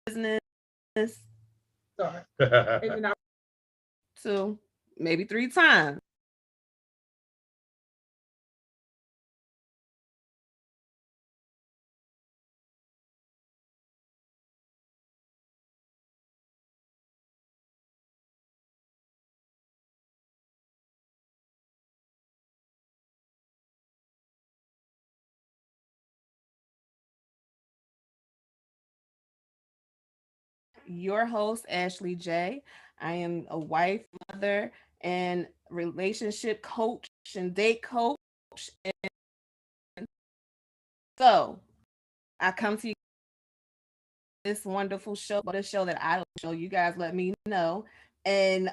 business. Sorry. And then I Two, maybe three times. Your host, Ashley J. I am a wife, mother, and relationship coach and date coach. So I come to you this wonderful show, but a show that I don't know. You guys let me know. And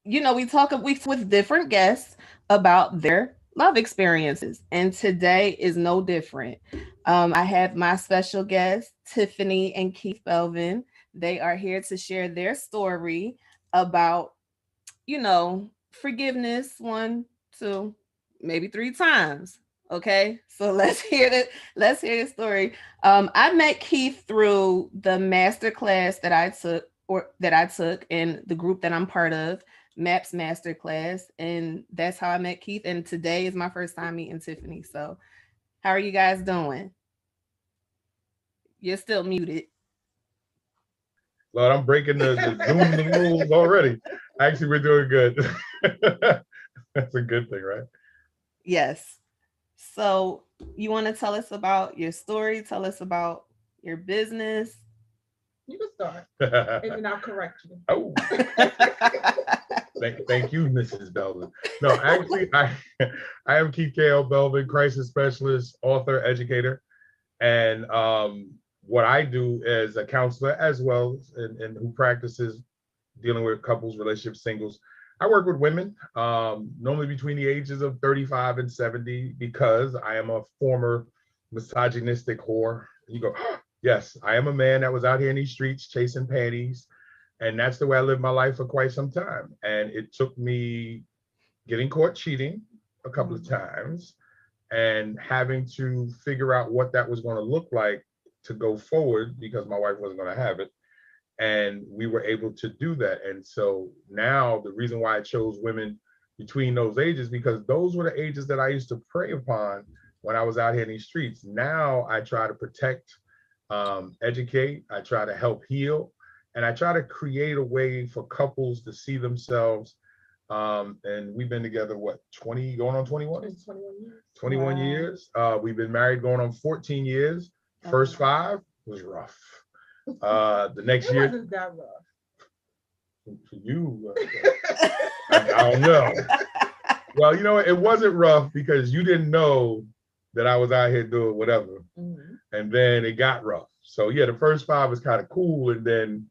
we talk with different guests about their love experiences. And today is no different. I have my special guests, Tiffany and Keith Belvin. They are here to share their story about, forgiveness one, two, maybe three times. Okay, so let's hear the story. I met Keith through the master class that I took in the group that I'm part of, MAPS Masterclass, and that's how I met Keith. And today is my first time meeting Tiffany. So, how are you guys doing? You're still muted. Lord, I'm breaking the Zoom rules already. Actually, we're doing good. That's a good thing, right? Yes. So, you want to tell us about your story? Tell us about your business. you can start, and then I'll correct you. Oh, thank you, Mrs. Belvin. No, actually, I am Keith K.L. Belvin, crisis specialist, author, educator, and what I do as a counselor as well, and who practices dealing with couples, relationships, singles. I work with women, normally between the ages of 35 and 70, because I am a former misogynistic whore. You go, yes, I am a man that was out here in these streets chasing panties. And that's the way I lived my life for quite some time. And it took me getting caught cheating a couple of times and having to figure out what that was going to look like to go forward, because my wife wasn't going to have it. And we were able to do that. And so now the reason why I chose women between those ages, because those were the ages that I used to prey upon when I was out here in these streets. Now I try to protect, educate, I try to help heal, and I try to create a way for couples to see themselves. And we've been together, what, 20, going on 21? 21 years. 21 Wow. years. We've been married going on 14 years. First 5 was rough. The next It year, wasn't that rough. for you, I don't know. Well, you know, it wasn't rough because you didn't know that I was out here doing whatever. And then it got rough. So yeah, the first 5 was kind of cool, and then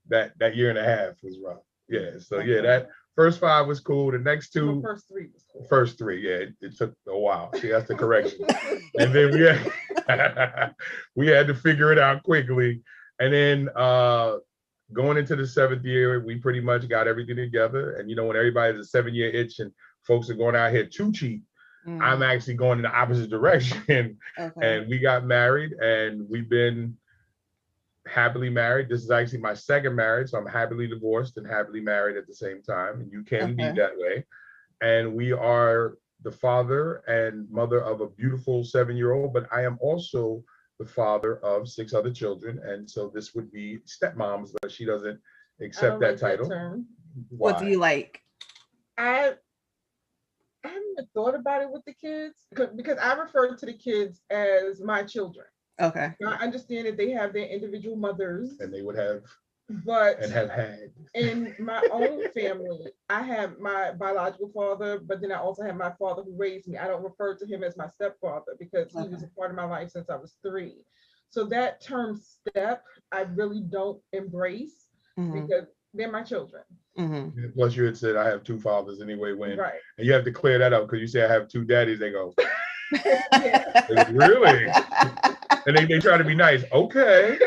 that year and a half was rough. Yeah. So yeah, that first 5 was cool. The next 2, First 3 was cool. first 3, yeah, it took a while. See, that's the correction. And then we had to figure it out quickly. And then going into the 7th year, we pretty much got everything together. And you know, when everybody has a 7-year itch and folks are going out here to cheat, I'm actually going in the opposite direction. And we got married, and we've been happily married. This is actually my 2nd marriage, so I'm happily divorced and happily married at the same time. And you can be that way. And we are the father and mother of a beautiful 7-year-old, but I am also the father of 6 other children. And so this would be stepmoms, but she doesn't accept that title. Term. What do you like? I haven't even thought about it with the kids because I refer to the kids as my children. Okay. I understand that they have their individual mothers. And they would have, but and have had. In my own family, I have my biological father, but then I also have my father who raised me. I don't refer to him as my stepfather because he was a part of my life since I was 3. So that term step, I really don't embrace because they're my children. Plus, you had said I have 2 fathers anyway. And you have to clear that up because you say I have 2 daddies. They go, really? And they try to be nice. Okay.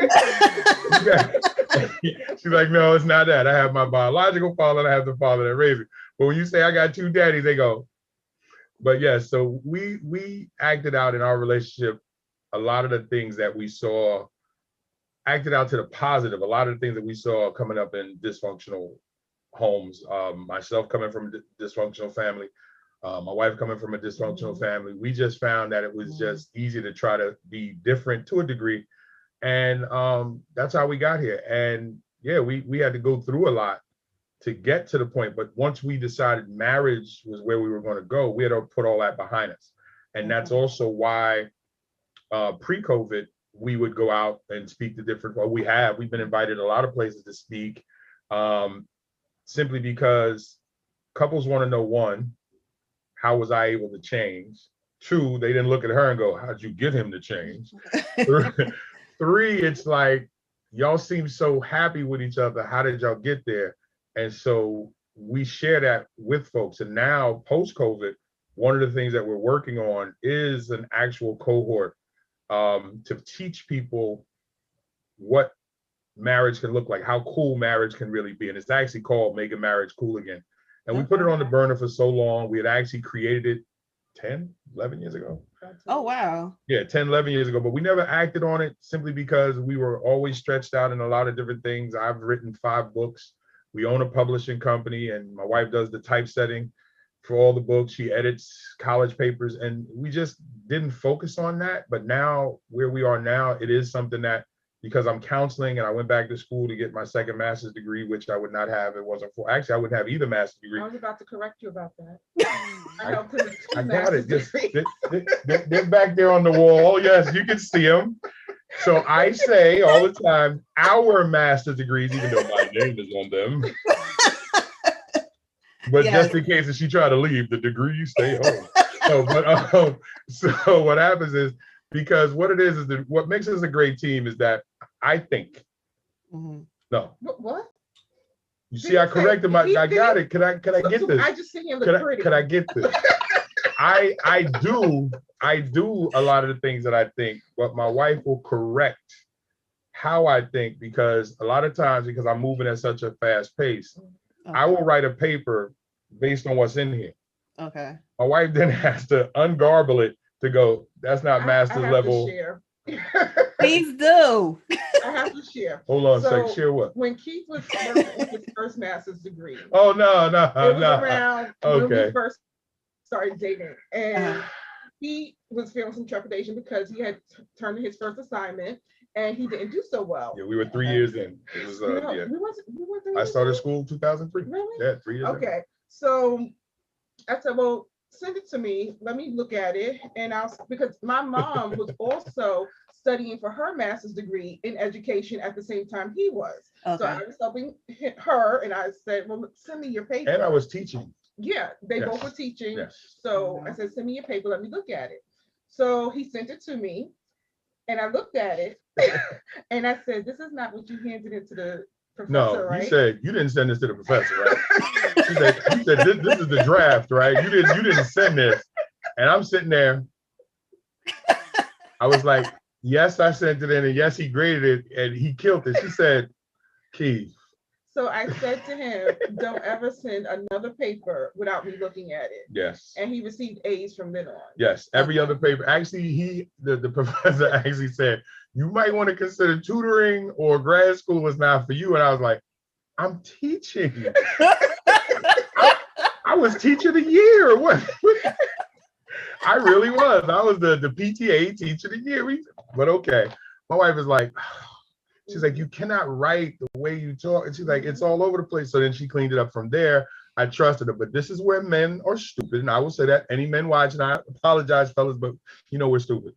She's like, no, it's not that. I have my biological father and I have the father that raised me. But when you say I got 2 daddies, they go. But yeah, so we acted out in our relationship a lot of the things that we saw acted out to the positive. A lot of the things that we saw coming up in dysfunctional homes, myself coming from a dysfunctional family, my wife coming from a dysfunctional family, we just found that it was just easy to try to be different to a degree. And that's how we got here. And yeah, we had to go through a lot to get to the point. But once we decided marriage was where we were going to go, we had to put all that behind us. And that's also why pre-COVID, we would go out and speak to different, well, we've been invited a lot of places to speak, simply because couples want to know, one, how was I able to change? Two, they didn't look at her and go, how'd you get him to change? Three, it's like, y'all seem so happy with each other. How did y'all get there? And so we share that with folks. And now post-COVID, one of the things that we're working on is an actual cohort to teach people what marriage can look like, how cool marriage can really be. And it's actually called Making Marriage Cool Again. And we put it on the burner for so long. We had actually created it 10, 11 years ago. Oh, wow. Yeah, 10, 11 years ago. But we never acted on it simply because we were always stretched out in a lot of different things. I've written 5 books. We own a publishing company, and my wife does the typesetting for all the books. She edits college papers, and we just didn't focus on that. But now, where we are now, it is something that, because I'm counseling and I went back to school to get my second master's degree, which I would not have. It wasn't for, actually, I wouldn't have either master's degree. I was about to correct you about that. I got it. Just, they're back there on the wall. Yes, you can see them. So I say all the time, our master's degrees, even though my name is on them. But just in case if she try to leave, the degree stay home. So what happens is, because what it is that what makes us a great team is that I think. No. What? You see, I corrected my. I got it. Can I get this? I just seen him look pretty. Can I get this? I do a lot of the things that I think, but my wife will correct how I think, because a lot of times, because I'm moving at such a fast pace, I will write a paper based on what's in here. Okay. My wife then has to ungarble it to go, that's not master's level. Please do. I have to share. Hold on a second. Share what? When Keith was working on his first master's degree. Oh, no. It was around when we first started dating. And he was feeling some trepidation because he had turned in his first assignment and he didn't do so well. Yeah, we were 3 years in. It was, yeah. We weren't I started school in 2003. Really? Yeah, 3 years. Okay. So I said, well, send it to me. Let me look at it. And because my mom was also studying for her master's degree in education at the same time he was. Okay. So I was helping her, and I said, well, send me your paper. And I was teaching. Yeah, they both were teaching. So I said, send me your paper. Let me look at it. So he sent it to me, and I looked at it, and I said, this is not what you handed it to the professor, no, right? You said you didn't send this to the professor, right? You said this is the draft, right? You didn't send this. And I'm sitting there. I was like, yes, I sent it in, and yes, he graded it, and he killed it. She said, Keith. So I said to him, don't ever send another paper without me looking at it. Yes. And he received A's from then on. Yes, every other paper. Actually, the professor actually said, you might want to consider tutoring, or grad school is not for you. And I was like, I'm teaching. I was teacher of the year. What? I really was. I was the PTA teacher of the year. But okay. My wife is like, she's like, you cannot write the way you talk. And she's like, it's all over the place. So then she cleaned it up from there. I trusted her. But this is where men are stupid. And I will say that. Any men watching, I apologize, fellas, but you know we're stupid.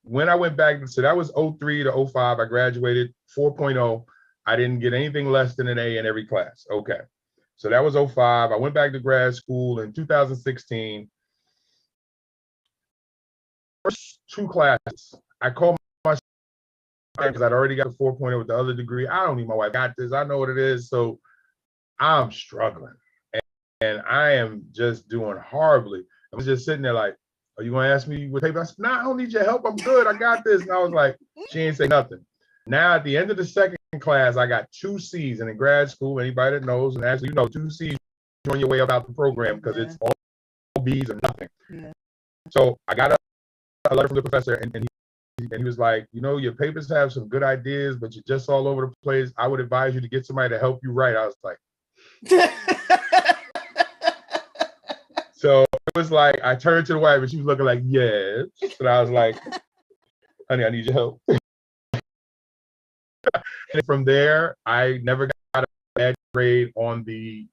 When I went back, so that was 03 to 05. I graduated 4.0. I didn't get anything less than an A in every class. Okay. So that was 05. I went back to grad school in 2016. First 2 classes, I called myself because I'd already got a 4.0 with the other degree. I don't need my wife. Got this. I know what it is. So I'm struggling. And I am just doing horribly. I was just sitting there like, are you going to ask me what paper? I said, no, I don't need your help. I'm good. I got this. And I was like, she ain't say nothing. Now, at the end of the second class, I got 2 C's. And in grad school, anybody that knows, and actually, 2 C's, you're on your way about the program because it's all B's or nothing. Yeah. So I got a letter from the professor, and and he was like, your papers have some good ideas, but you're just all over the place. I would advise you to get somebody to help you write. I was like, so it was like, I turned to the wife and she was looking like, yes. And I was like, honey, I need your help. And from there, I never got a bad grade on the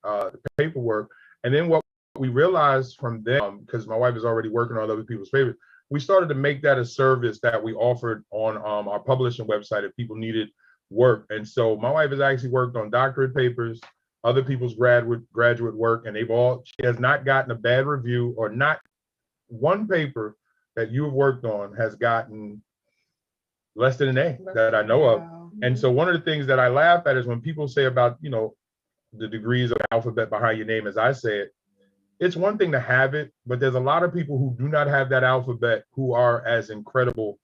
paperwork. And then what we realized from them, because my wife is already working on other people's papers, we started to make that a service that we offered on our publishing website if people needed work. And so my wife has actually worked on doctorate papers, other people's graduate work, and she has not gotten a bad review, or not one paper that you have worked on has gotten less than an A that I know of. And so one of the things that I laugh at is when people say about, the degrees of the alphabet behind your name, as I say it, it's one thing to have it, but there's a lot of people who do not have that alphabet who are as incredible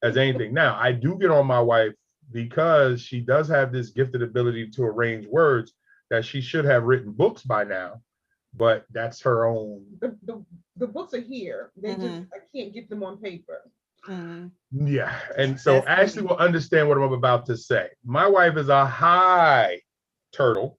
as anything. Now, I do get on my wife because she does have this gifted ability to arrange words that she should have written books by now, but that's her own. The books are here. They just, I can't get them on paper. Yeah, and so Ashley will understand what I'm about to say. My wife is a high turtle.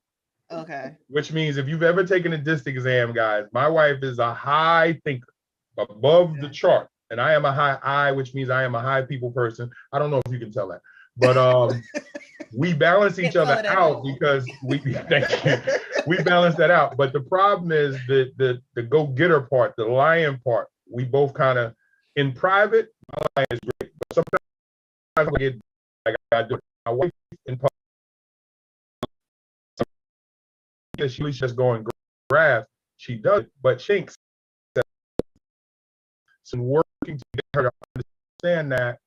Okay. Which means if you've ever taken a DIST exam, guys, my wife is a high thinker, above the chart. And I am a high I, which means I am a high people person. I don't know if you can tell that. But we balance each other out because we balance that out. But the problem is the go-getter part, the lion part, we both kind of, in private, my lion is great. But sometimes I get like I do. My wife in public, she's just going graph. She does it, but she ain't some working to get her to understand that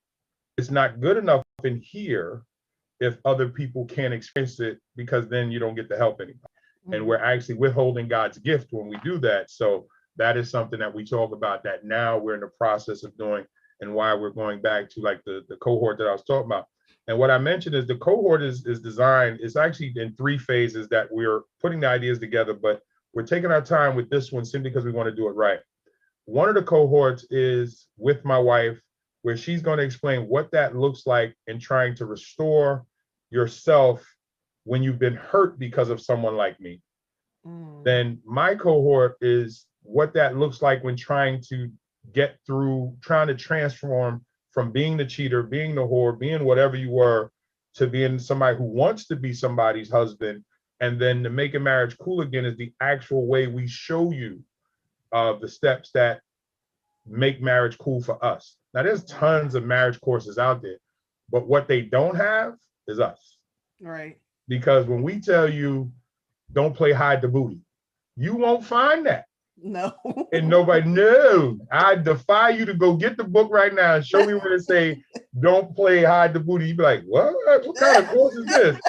it's not good enough in here if other people can't experience it, because then you don't get the help anymore. And we're actually withholding God's gift when we do that. So that is something that we talk about that now we're in the process of doing, and why we're going back to like the cohort that I was talking about. And what I mentioned is the cohort is designed, it's actually in 3 phases that we're putting the ideas together, but we're taking our time with this one simply because we want to do it right. One of the cohorts is with my wife, where she's going to explain what that looks like in trying to restore yourself when you've been hurt because of someone like me. Then my cohort is what that looks like when trying to get through, trying to transform from being the cheater, being the whore, being whatever you were, to being somebody who wants to be somebody's husband. And then to make a marriage cool again is the actual way we show you the steps that make marriage cool for us. Now, there's tons of marriage courses out there, but what they don't have is us. Right. Because when we tell you, don't play hide the booty, you won't find that. No. And nobody knows. I defy you to go get the book right now and show me where it say, don't play hide the booty. You'd be like, what? What kind of course is this?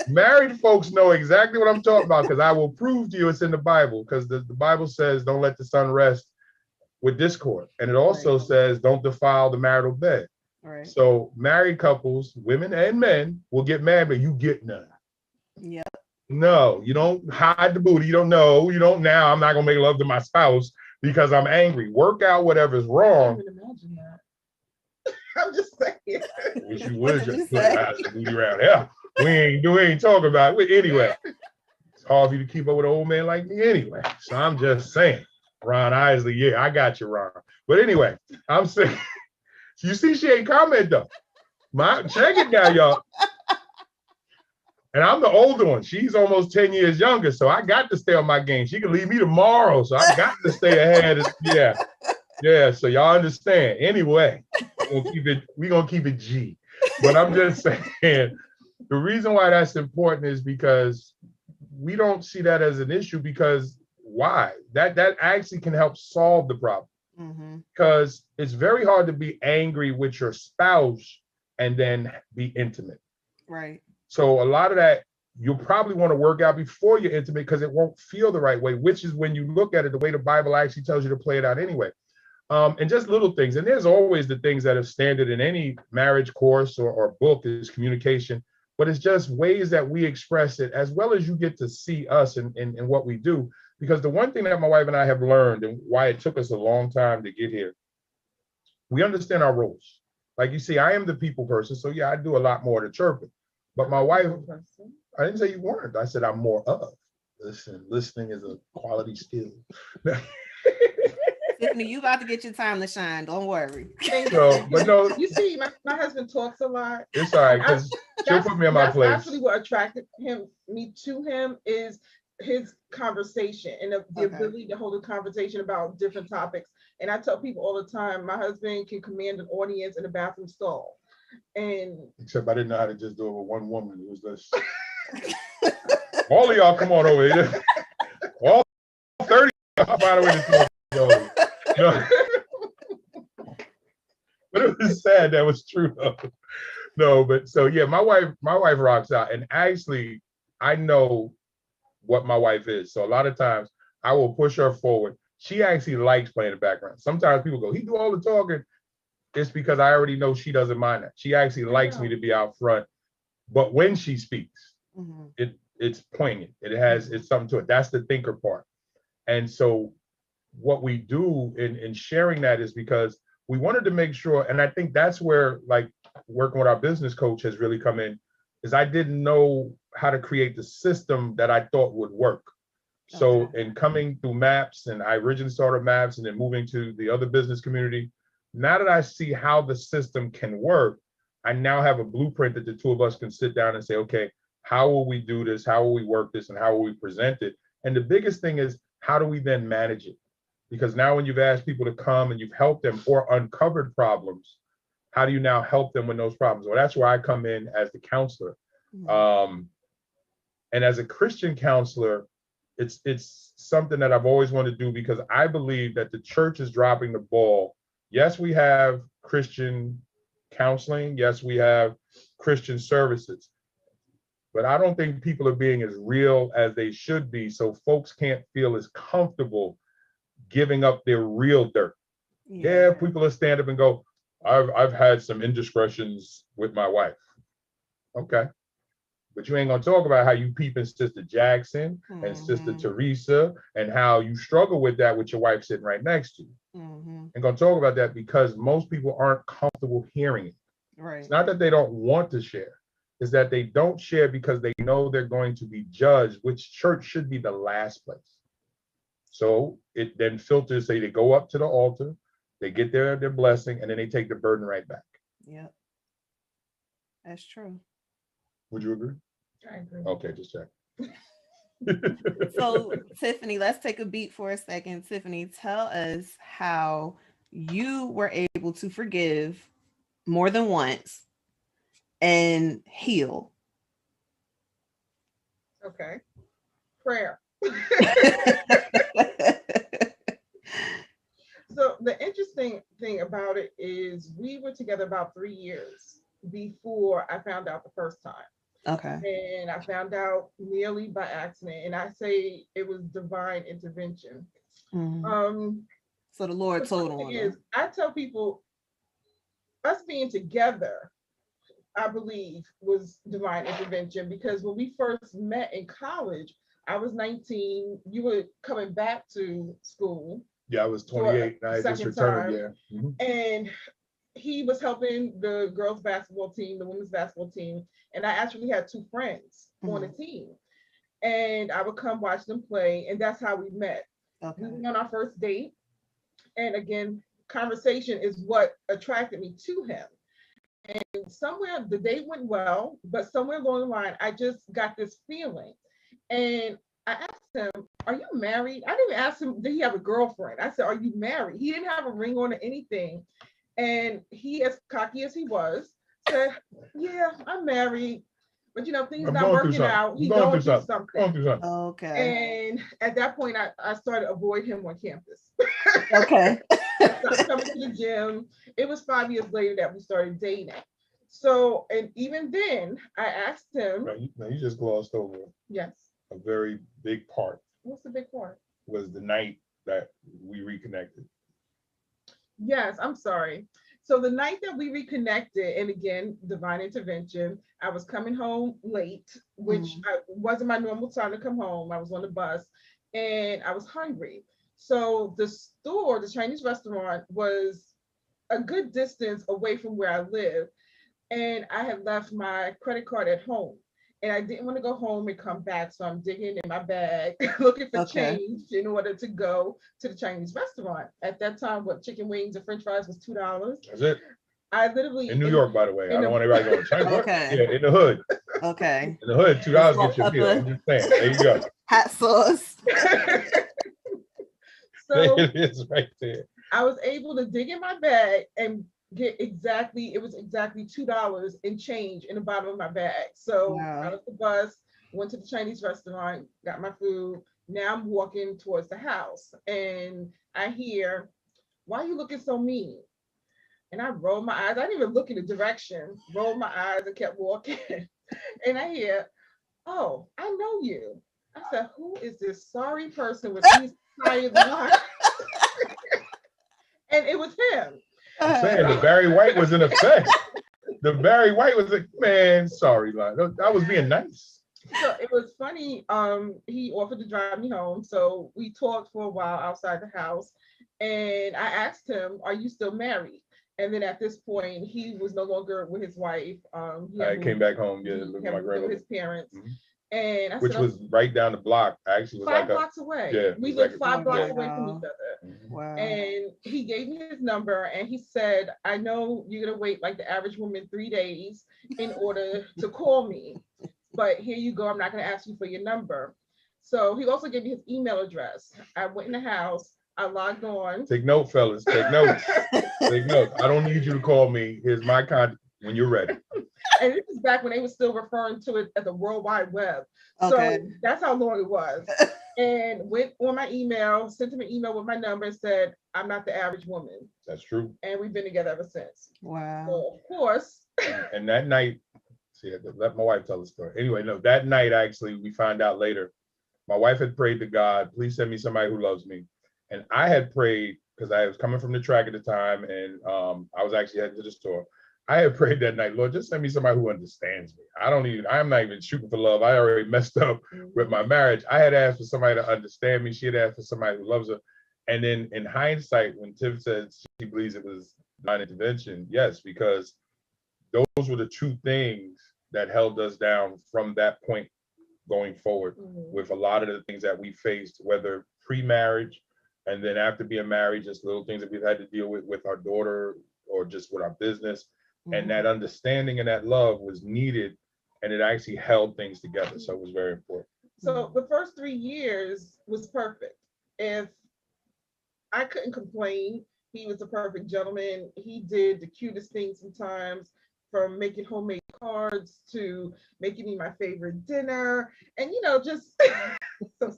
Married folks know exactly what I'm talking about, because I will prove to you it's in the Bible, because the Bible says, don't let the sun rest with discord. And it also says, don't defile the marital bed. Right. So married couples, women and men, will get mad, but you get none. Yeah. No, you don't hide the booty. You don't know. You don't now. I'm not going to make love to my spouse because I'm angry. Work out whatever's wrong. I can't even imagine that. I'm just saying. Wish you would just put the booty around. Yeah. We ain't talking about it. Anyway, it's hard for you to keep up with an old man like me anyway. So I'm just saying. Ron Isley, yeah, I got you, Ron. But anyway, I'm saying, you see, she ain't comment though. Check it now, y'all. And I'm the older one. She's almost 10 years younger, so I got to stay on my game. She can leave me tomorrow, so I got to stay ahead. Yeah. So y'all understand. Anyway, we're gonna keep it G. But I'm just saying, the reason why that's important is because we don't see that as an issue, because why? That actually can help solve the problem. Because it's very hard to be angry with your spouse and then be intimate. Right. So a lot of that, you'll probably want to work out before you're intimate, because it won't feel the right way, which is when you look at it, the way the Bible actually tells you to play it out anyway. And just little things. And there's always the things that are standard in any marriage course or book is communication, but it's just ways that we express it, as well as you get to see us in what we do. Because the one thing that my wife and I have learned, and why it took us a long time to get here, we understand our roles. Like you see, I am the people person, so yeah, I do a lot more to chirping. But my wife, I didn't say you weren't. I said I'm more of. Listen, listening is a quality skill. Tiffany, you about to get your time to shine. Don't worry. So, but no, you see, my husband talks a lot. it's all right because she'll put me in my that's place. actually what attracted me to him is his conversation and the ability to hold a conversation about different topics. And I tell people all the time, my husband can command an audience in a bathroom stall. And except I didn't know how to just do it with one woman. It was this. All of y'all, come on over here. All 30 hop out of the way. No. But it was sad. That was true though. No, but so yeah, my wife rocks out. And actually, I know what my wife is. So a lot of times I will push her forward. She actually likes playing the background. Sometimes people go, he do all the talking. It's because I already know she doesn't mind that. She actually likes me to be out front. But when she speaks, it's poignant. It's something to it. That's the thinker part. And so what we do in sharing that is because we wanted to make sure, and I think that's where like working with our business coach has really come in, is I didn't know how to create the system that I thought would work. So in coming through MAPS, and I originally started MAPS and then moving to the other business community, now that I see how the system can work, I now have a blueprint that the two of us can sit down and say, okay, how will we do this? How will we work this? And how will we present it? And the biggest thing is, how do we then manage it? Because now when you've asked people to come and you've helped them or uncovered problems, how do you now help them with those problems? Well, that's where I come in as the counselor. And as a Christian counselor, it's something that I've always wanted to do because I believe that the church is dropping the ball. Yes, we have Christian counseling. Yes, we have Christian services. But I don't think people are being as real as they should be. So folks can't feel as comfortable giving up their real dirt. Yeah, people will stand up and go, I've had some indiscretions with my wife. Okay. But you ain't gonna talk about how you peeping Sister Jackson and Sister Teresa and how you struggle with that with your wife sitting right next to you. And gonna talk about that because most people aren't comfortable hearing it. Right. It's not that they don't want to share, it's that they don't share because they know they're going to be judged, which church should be the last place. So it then filters, say they go up to the altar, they get their blessing, and then they take the burden right back. Yep. That's true. Would you agree? I agree. Okay, just check. So Tiffany, let's take a beat for a second. Tiffany, tell us how you were able to forgive more than once and heal. Okay. Prayer. So the interesting thing about it is we were together about 3 years before I found out the first time. Okay. And I found out nearly by accident. And I say it was divine intervention. So the Lord told on is, I tell people us being together, I believe, was divine intervention because when we first met in college, I was 19, you were coming back to school. Yeah, I was 28. I just returned. And he was helping the girls basketball team, the women's basketball team. And I actually had 2 friends on the team. And I would come watch them play. And that's how we met. We went on our first date. And again, conversation is what attracted me to him. And somewhere the date went well, but somewhere along the line, I just got this feeling. And I asked him, are you married? I didn't ask him, did he have a girlfriend? I said, are you married? He didn't have a ring on or anything. And he, as cocky as he was, said, yeah, I'm married. But things not working out. He's going through something. Okay. And at that point, I started to avoid him on campus. Okay. Started coming to the gym. It was 5 years later that we started dating. So, and even then, I asked him. Now you just glossed over. Yes. A very big part. What's the big part? Was the night that we reconnected. Yes, I'm sorry. So the night that we reconnected, and again, divine intervention, I was coming home late, which wasn't my normal time to come home. I was on the bus and I was hungry. So the store, the Chinese restaurant, was a good distance away from where I live, and I had left my credit card at home. And I didn't want to go home and come back. So I'm digging in my bag, looking for Okay. change in order to go to the Chinese restaurant. At that time, what chicken wings and French fries was $2. That's it. I literally In New York, by the way. I don't want anybody going to China. Okay. Yeah, in the hood. Okay. In the hood, $2 gets your meal. Upper I'm just saying. There you go. hot sauce. So It is right there. I was able to dig in my bag and get it was exactly $2 in change in the bottom of my bag. So Wow. out of the bus, went to the Chinese restaurant, got my food. Now I'm walking towards the house and I hear, "Why are you looking so mean?" And I rolled my eyes. I didn't even look in the direction, rolled my eyes and kept walking. And I hear, "Oh, I know you." I said, "Who is this sorry person with these tired lines?" And it was him. I'm saying the Barry White was in effect. The Barry White was like, man, sorry, line. I was being nice. So it was funny. He offered to drive me home. So we talked for a while outside the house. And I asked him, "Are you still married?" And then at this point, he was no longer with his wife. I came back home, yeah, he look had at my moved with grandmother. his parents. Mhm. And I Which said, was right down the block. Actually, was five like blocks away. yeah, We it was lived like 5 blocks away wow. from each other. Wow. And he gave me his number and he said, "I know you're gonna wait like the average woman 3 days in order to call me, but here you go. I'm not gonna ask you for your number." So he also gave me his email address. I went in the house, I logged on. Take note, fellas. Take notes. Take notes. I don't need you to call me. Here's my contact when you're ready. And this is back when they were still referring to it as the World Wide Web. Okay. So that's how long it was. And went on my email, sent him an email with my number and said, "I'm not the average woman." That's true. And we've been together ever since. Wow. So of course. And that night, see, I had to let my wife tell the story. Anyway, no, that night, actually, we find out later, my wife had prayed to God, "Please send me somebody who loves me." And I had prayed, because I was coming from the track at the time, and I was actually heading to the store. I had prayed that night, "Lord, just send me somebody who understands me. I'm not even shooting for love. I already messed up with my marriage." I had asked for somebody to understand me. She had asked for somebody who loves her. And then in hindsight, when Tiff says she believes it was divine intervention, yes, because those were the two things that held us down from that point going forward with a lot of the things that we faced, whether pre-marriage and then after being married, just little things that we've had to deal with our daughter or just with our business. And that understanding and that love was needed, and it actually held things together. So it was very important. So the first 3 years was perfect. If I couldn't complain, he was a perfect gentleman. He did the cutest things sometimes, from making homemade cards to making me my favorite dinner. And just so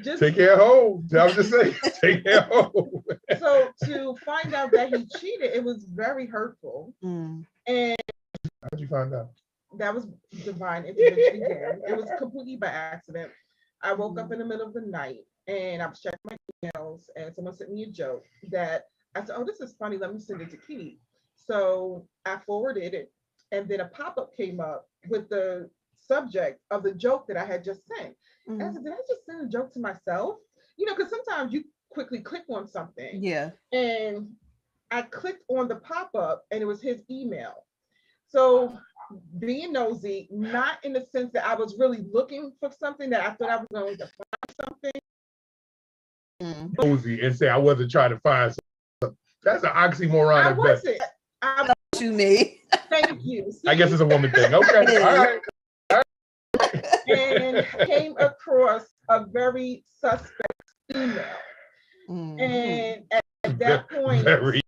just take care home. I was just saying, take care home. So to find out that he cheated, it was very hurtful. And how'd you find out? That was divine intervention again. It was completely by accident. I woke up in the middle of the night and I was checking my emails and someone sent me a joke that I said, "Oh, this is funny. Let me send it to Kitty." So I forwarded it, and then a pop-up came up with the subject of the joke that I had just sent. And I said, "Did I just send a joke to myself?" Because sometimes you quickly click on something. Yeah. And I clicked on the pop-up and it was his email. So being nosy, not in the sense that I was really looking for something that I thought I was going to find something. Nosy and say I wasn't trying to find something. That's an oxymoron. I wasn't. I know what you mean. Thank you. See? I guess it's a woman thing. Okay. All right. And came across a very suspect email. And at that point, I read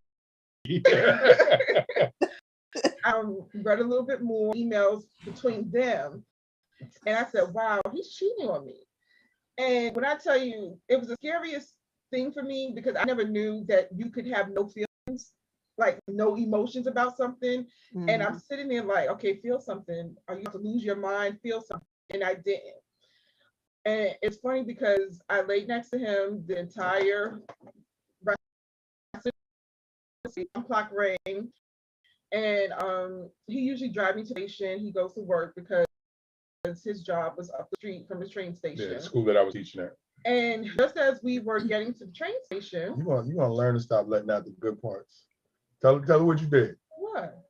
a little bit more emails between them. And I said, "Wow, he's cheating on me." And when I tell you, it was the scariest thing for me because I never knew that you could have no feelings, like no emotions about something. And I'm sitting there like, okay, feel something. Are you going to lose your mind? Feel something. And I didn't. And it's funny because I laid next to him the entire clock rang. And he usually drives me to the station. He goes to work because his job was up the street from the train station. Yeah, the school that I was teaching at. And just as we were getting to the train station, You gonna learn to stop letting out the good parts. Tell her what you did. what?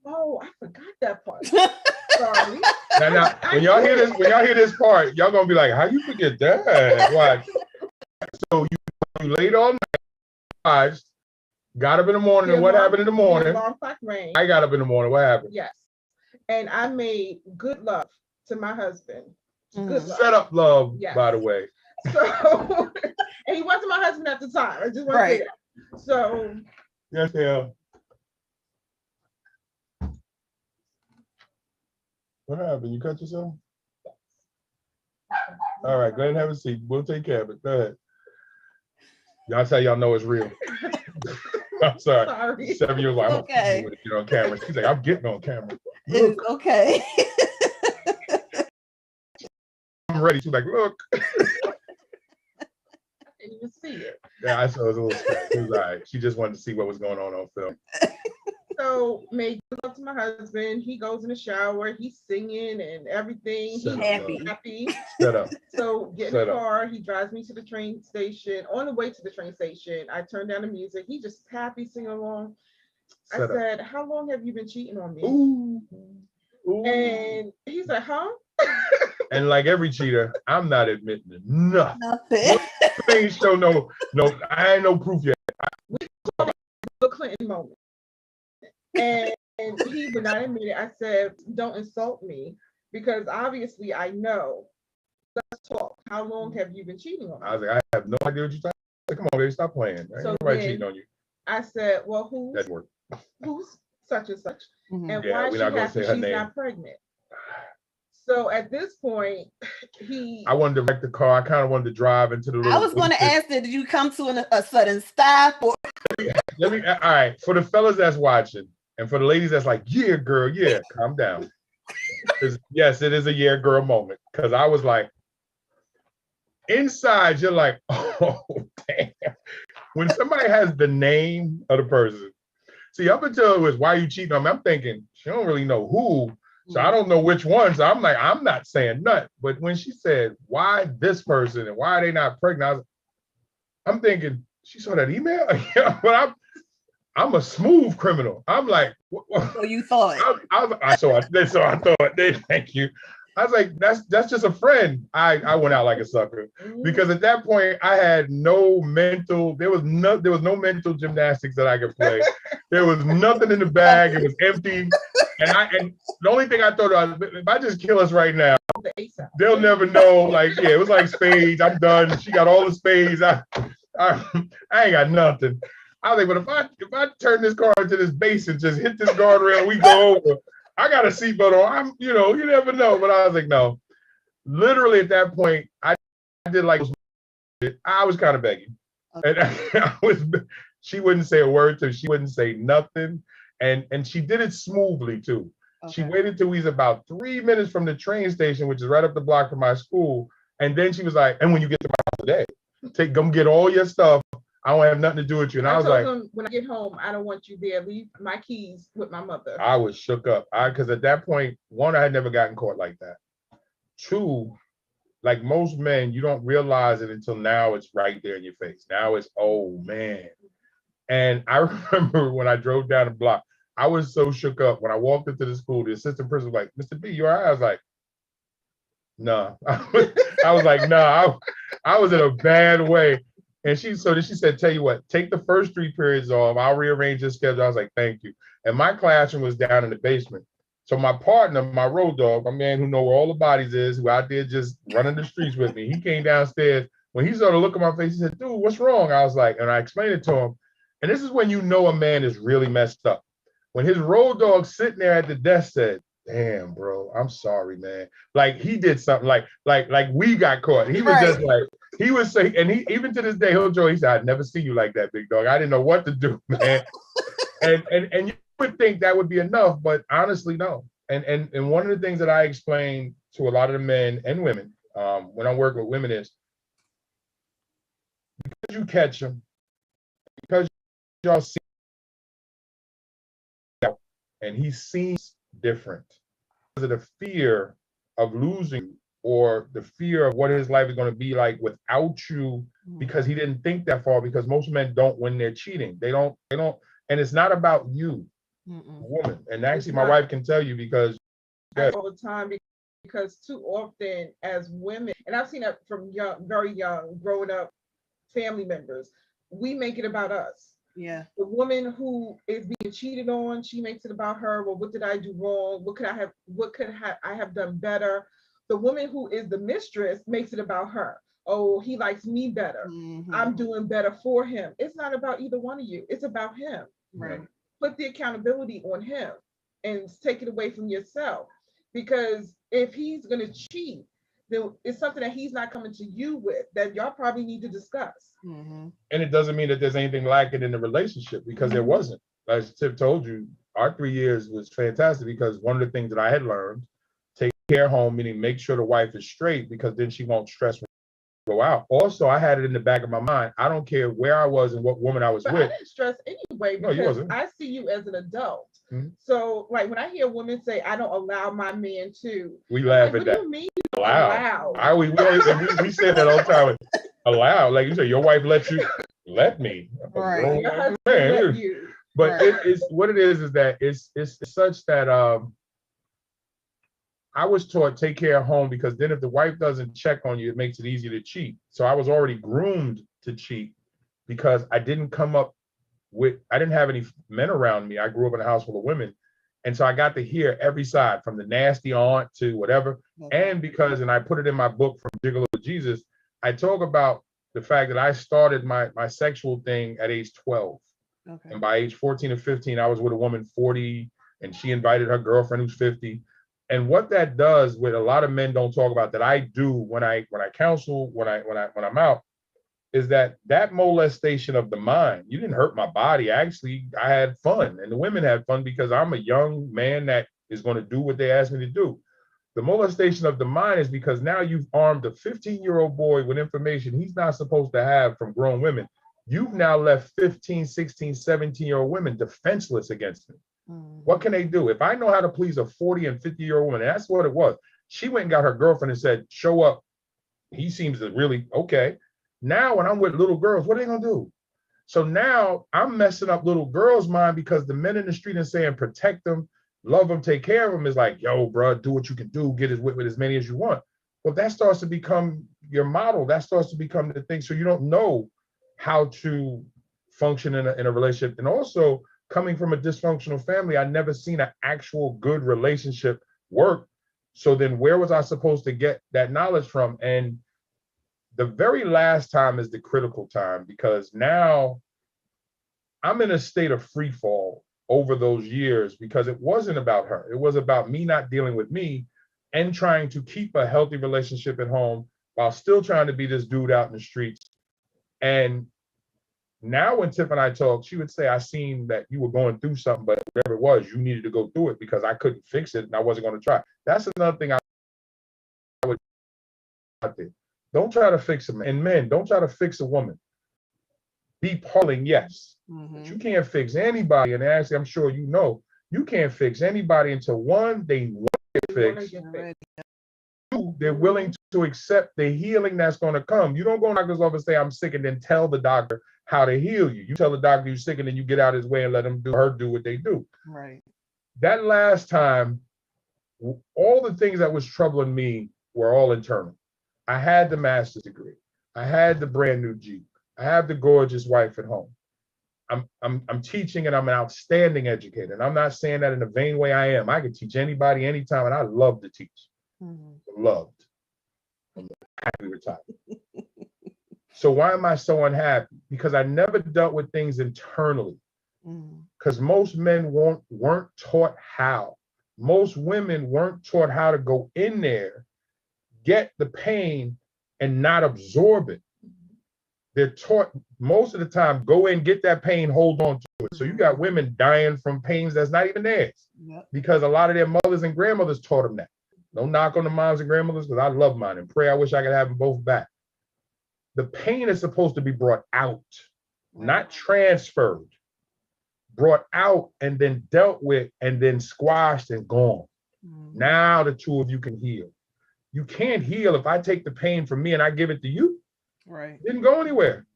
Oh, I forgot that part. Sorry. Now, when y'all hear this part, y'all gonna be like, "How you forget that?" Watch. So you laid all night, got up in the morning, and what happened in the morning? The alarm clock rang. I got up in the morning. What happened? Yes, and I made good love to my husband. Good love. Set up love, yes. By the way. So, and he wasn't my husband at the time. I just want to say that. So, yes, yeah. What happened? You cut yourself? All right, go ahead and have a seat. We'll take care of it. Go ahead. That's how y'all know it's real. I'm sorry. 7 years old. Okay. Get on camera. She's like, I'm getting on camera. It's okay. I'm ready. She's like, look. I didn't even see it. Yeah, I saw it was a little scratch. It was all right. She just wanted to see what was going on film. So, made love to my husband. He goes in the shower. He's singing and everything. He's happy. Set up. So, get in the car. He drives me to the train station. On the way to the train station, I turn down the music. He just happy singing along. I said, how long have you been cheating on me? Ooh. And he's like, huh? And like every cheater, I'm not admitting to nothing. Ain't show no, I ain't no proof yet. We call it the Clinton moment. And he would not admit it. I said, don't insult me, because obviously I know. Let's talk. How long have you been cheating on me? I was like, I have no idea what you're talking about. Come on, baby, stop playing. So nobody cheating on you. I said, well, who's such and such? Mm-hmm. And why is she happy she's not pregnant? So at this point, I wanted to wreck the car. I kind of wanted to drive into the little. I was going to ask, did you come to a sudden stop? Or? All right. For the fellas that's watching, and for the ladies that's like, yeah, girl, yeah, calm down. Yes, it is a yeah, girl moment. Because I was like, inside, you're like, oh, damn. When somebody has the name of the person, see, up until it was why you cheating on me, I'm thinking, she don't really know who. So I don't know which one. So I'm like, I'm not saying nothing. But when she said, why this person and why are they not pregnant? I'm thinking, she saw that email? But I'm a smooth criminal. I'm like, what? So you thought. I thought, thank you. I was like, that's just a friend. I went out like a sucker. Because at that point I had no mental, there was no mental gymnastics that I could play. There was nothing in the bag. It was empty. And the only thing I thought of, if I just kill us right now, they'll never know. Like, yeah, it was like spades. I'm done. She got all the spades. I ain't got nothing. I was like, but if I turn this car into this base and just hit this guardrail, we go over. I got a seatbelt on. You never know. But I was like, no. Literally at that point, I did like, I was kind of begging. And she wouldn't say a word to me. She wouldn't say nothing. And she did it smoothly too. Okay. She waited till we was about 3 minutes from the train station, which is right up the block from my school. And then she was like, and when you get to my house today, come get all your stuff. I don't have nothing to do with you. And I was like, when I get home, I don't want you there. Leave my keys with my mother. I was shook up. Because at that point, one, I had never gotten caught like that. Two, like most men, you don't realize it until now it's right there in your face. Now it's, oh man. And I remember when I drove down the block, I was so shook up. When I walked into the school, the assistant principal was like, Mr. B, you all right? I was like, no. I was like, no, I was in a bad way. And she said, tell you what, take the first 3 periods off. I'll rearrange your schedule. I was like, thank you. And my classroom was down in the basement. So my partner, my road dog, my man who know where all the bodies is, who out there just running the streets with me, he came downstairs. When he saw the look on my face, he said, dude, what's wrong? I was like, and I explained it to him. And this is when you know a man is really messed up. When his road dog sitting there at the desk said, damn, bro, I'm sorry, man. Like he did something like we got caught. He was just like, he was saying, and he even to this day, he said, I'd never see you like that, big dog. I didn't know what to do, man. and you would think that would be enough, but honestly, no. And one of the things that I explain to a lot of the men and women when I'm working with women is, because you catch them, because y'all see, and he seems different because of the fear of losing. or the fear of what his life is going to be like without you, because he Mhm. didn't think that far, because most men don't when they're cheating. They don't, and it's not about you, Mm-mm. woman. And It's actually my not. wife can tell you because All the time, because too often as women, and I've seen that from young, very young, growing up family members, we make it about us. Yeah. The woman who is being cheated on, she makes it about her. Well, what did I do wrong? I have done better? The woman who is the mistress makes it about her. Oh, he likes me better. Mm-hmm. I'm doing better for him. It's not about either one of you. It's about him. Right. Put the accountability on him and take it away from yourself. Because if he's going to cheat, then it's something that he's not coming to you with that y'all probably need to discuss. Mm-hmm. and it doesn't mean that there's anything lacking in the relationship, because there wasn't. As Tip told you, our 3 years was fantastic, because one of the things that I had learned, take care home, meaning make sure the wife is straight, because then she won't stress when she go out. Also, I had it in the back of my mind, I don't care where I was and what woman I was But I with. didn't stress anyway No, you because wasn't. I see you as an adult. Mhm. So, like when I hear women say, "I don't allow my man to," We I'm laugh like, at "What do that. you mean Allow. allow?" We say that all the time. Allow, like you say, your wife let you. Let me. I'm a Right. grown Your husband let man. you. But Right. it is what it is that it's such that I was taught take care of home, because then if the wife doesn't check on you, it makes it easier to cheat. So I was already groomed to cheat, because I didn't have any men around me. I grew up in a house full of women. And so I got to hear every side, from the nasty aunt to whatever. Okay. And because, and I put it in my book, From Gigolo to Jesus, I talk about the fact that I started my sexual thing at age 12. Okay. And by age 14 or 15, I was with a woman 40, and she invited her girlfriend who's 50. And what that does, what a lot of men don't talk about, that I do when I counsel, when I'm out, is that molestation of the mind. You didn't hurt my body. Actually, I had fun, and the women had fun, because I'm a young man that is going to do what they ask me to do. The molestation of the mind is because now you've armed a 15-year-old boy with information he's not supposed to have from grown women. You've now left 15, 16, 17-year-old women defenseless against him. What Mm-hmm. can they do? If I know how to please a 40 and 50-year-old woman, and that's what it was. She went and got her girlfriend and said, show up. He seems to really, okay. Now, when I'm with little girls, what are they going to do? So now I'm messing up little girls' mind, because the men in the street are saying, protect them, love them, take care of them, is like, yo, bro, do what you can do, get with as many as you want. Well, that starts to become your model. That starts to become the thing. So you don't know how to function in a relationship. And also, coming from a dysfunctional family, I never seen an actual good relationship work. So then where was I supposed to get that knowledge from? And the very last time is the critical time, because now I'm in a state of free fall over those years, because it wasn't about her. It was about me not dealing with me and trying to keep a healthy relationship at home while still trying to be this dude out in the streets. And now when Tiff and I talk, she would say, I seen that you were going through something, but whatever it was, you needed to go through it, because I couldn't fix it and I wasn't going to try. That's another thing I would out there. Don't try to fix a man. And men, don't try to fix a woman. Be parling, yes, but Mm-hmm. you can't fix anybody. And actually, I'm sure you know, you can't fix anybody until one, they want to get fixed. Already. Two, they're willing to accept the healing that's going to come. You don't go to the doctor's office and say, I'm sick, and then tell the doctor how to heal you. You tell the doctor you're sick, and then you get out of his way and let him do what they do. Right. That last time, all the things that was troubling me were all internal. I had the master's degree. I had the brand new Jeep. I have the gorgeous wife at home. I'm teaching, and I'm an outstanding educator. And I'm not saying that in a vain way. I am. I can teach anybody anytime, and I love to teach. Mm-hmm. Loved. I'm happy retired. So why am I so unhappy? Because I never dealt with things internally. Mm-hmm. Because most men weren't taught how. Most women weren't taught how to go in there, get the pain, and not absorb it. They're taught most of the time, go in, get that pain, hold on to it. So you got women dying from pains that's not even theirs, Yep. because a lot of their mothers and grandmothers taught them that. Don't knock on the moms and grandmothers, because I love mine and pray I wish I could have them both back. The pain is supposed to be brought out, not transferred, brought out and then dealt with and then squashed and gone. Mm-hmm. Now the two of you can heal. You can't heal if I take the pain from me and I give it to you. Right. It didn't go anywhere.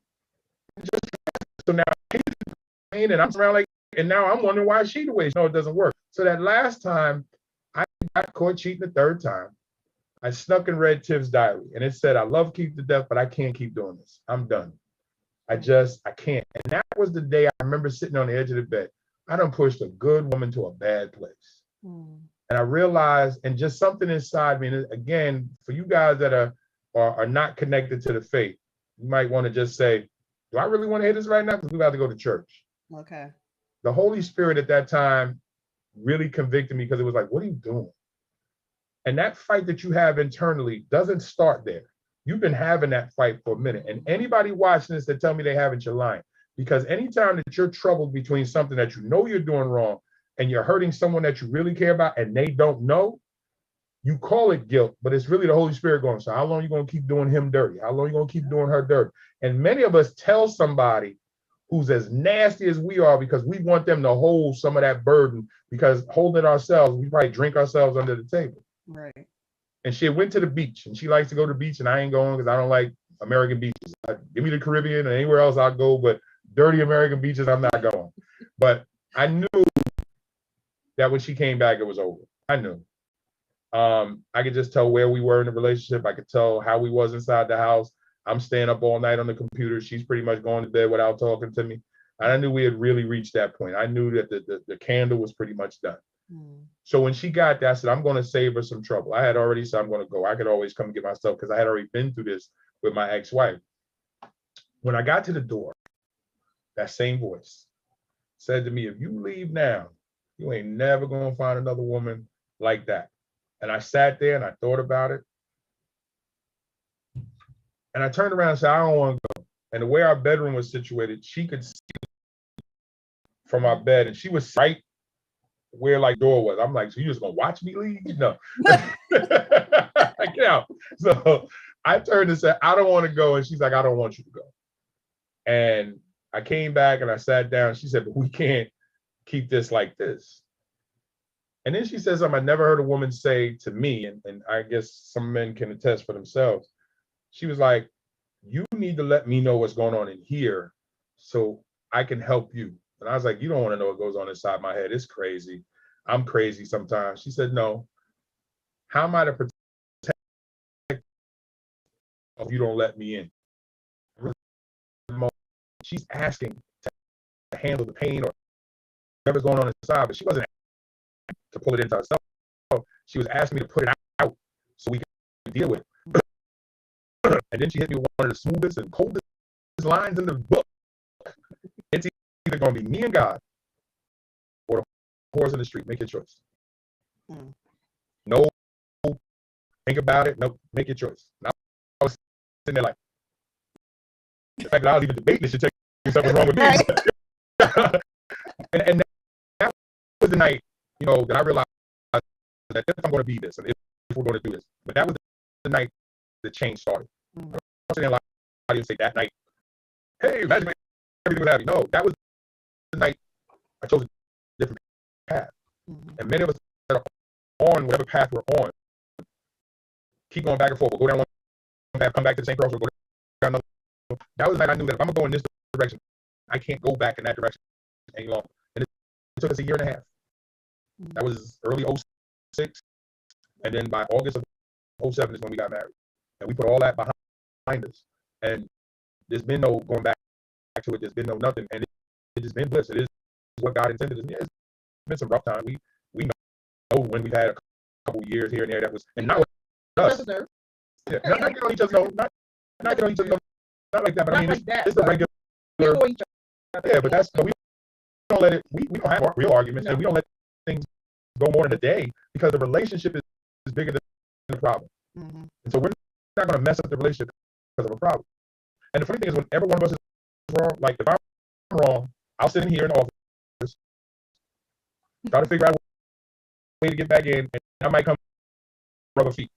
So now pain and I'm around like, and now I'm wondering why she the way. No, it doesn't work. So that last time I got caught cheating the third time, I snuck and read Tiff's diary, and it said, I love Keith to death, but I can't keep doing this. I'm done. I can't. And that was the day I remember sitting on the edge of the bed. I done pushed a good woman to a bad place. And I realized, and just something inside me, and again, for you guys that are not connected to the faith, you might want to just say, do I really want to hear this right now? Because we got to go to church. Okay. The Holy Spirit at that time really convicted me because it was like, what are you doing? And that fight that you have internally doesn't start there. You've been having that fight for a minute. And anybody watching this that tell me they haven't, you're lying. Because anytime that you're troubled between something that you know you're doing wrong and you're hurting someone that you really care about and they don't know, you call it guilt, but it's really the Holy Spirit going, so how long are you going to keep doing him dirty? How long are you going to keep doing her dirty? And many of us tell somebody who's as nasty as we are because we want them to hold some of that burden, because holding it ourselves, we probably drink ourselves under the table. Right. And she went to the beach, and she likes to go to the beach, and I ain't going because I don't like American beaches. Give me the Caribbean and anywhere else I'll go, but dirty American beaches, I'm not going. But I knew that when she came back, it was over. I knew. I could just tell where we were in the relationship. I could tell how we was inside the house. I'm staying up all night on the computer. She's pretty much going to bed without talking to me. And I knew we had really reached that point. I knew that the candle was pretty much done. So when she got there, I said, I'm going to save her some trouble. I had already said, I'm going to go. I could always come and get my stuff because I had already been through this with my ex-wife. When I got to the door, that same voice said to me, if you leave now, you ain't never going to find another woman like that. And I sat there and I thought about it. And I turned around and said, I don't want to go. And the way our bedroom was situated, she could see from our bed, and she was right where like door was. I'm like, so you just gonna watch me leave? No. Get out. So I turned and said, I don't want to go. And she's like, I don't want you to go. And I came back and I sat down. She said, but we can't keep this like this. And then she said something I never heard a woman say to me, and I guess some men can attest for themselves. She was like, you need to let me know what's going on in here so I can help you. And I was like, you don't want to know what goes on inside my head. It's crazy. I'm crazy sometimes. She said, no. How am I to protect if you don't let me in? She's asking to handle the pain or whatever's going on inside, but she wasn't asking to pull it into herself. She was asking me to put it out so we can deal with it. And then she hit me with one of the smoothest and coldest lines in the book. It's either going to be me and God or the horse in the street. Make your choice. No, think about it. No, make your choice. And I was sitting there like, the fact that I was even debating this should tell you something wrong with me. and that was the night, that I realized that if I'm going to be this, and if we're going to do this, but that was the night the change started. I'm sitting there like, I didn't say that night, hey, imagine everything was happy. No, that was the night I chose a different path. And many of us that are on whatever path we're on keep going back and forth. We'll go down one path, come back to the same crossroad, go down another. That was the night I knew that if I'm going to go in this direction, I can't go back in that direction any longer. And it took us a year and a half. That was early 06. And then by August of 07 is when we got married. And we put all that behind us. And there's been no going back to it. There's been no nothing. And it has been bliss. It is what God intended. It's been some rough time. We know when we've had a couple years here and there that was, and not with us. Yeah, not getting on each other, no, not getting on each other, no, not like that. But I mean, it's the regular. Yeah, but we don't let it. We don't have real arguments, and we don't let things go more than a day because the relationship is bigger than the problem. And so we're not going to mess up the relationship because of a problem. And the funny thing is, whenever one of us is wrong, like if I'm wrong, I'll sit in here in the office, try to figure out a way to get back in, and I might come rub her feet.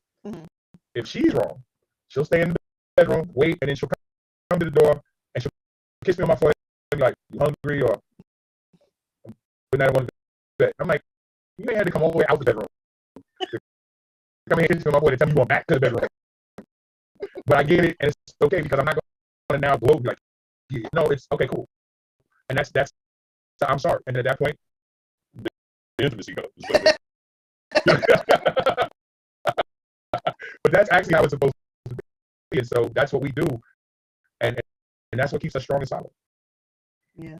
If she's wrong, she'll stay in the bedroom, wait, and then she'll come to the door and she'll kiss me on my forehead and be like, you hungry? Or but I want to bed. I'm like, you ain't had to come all the way out the bedroom to come in here to my boy and tell me you going back to the bedroom. But I get it, and it's okay because I'm not going to now gloat like, no, it's okay, cool. And that's I'm sorry. And at that point, the intimacy comes. But that's actually how it's supposed to be. And so that's what we do. And that's what keeps us strong and solid. Yeah,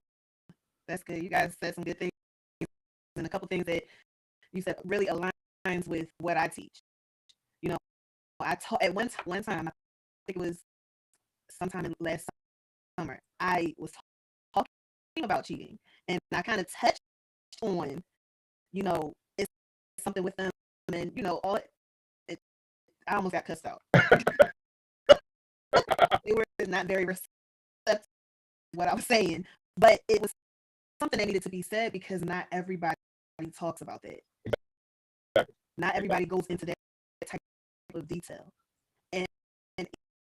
that's good. You guys said some good things, and a couple things that you said really aligns with what I teach. You know, I taught at one time, I think it was sometime in last summer, I was talking about cheating, and I kind of touched on, you know, it's something with them, and you know, I almost got cussed out. They were not very receptive to what I was saying, but it was something that needed to be said because not everybody talks about that. Not everybody goes into that type of detail, and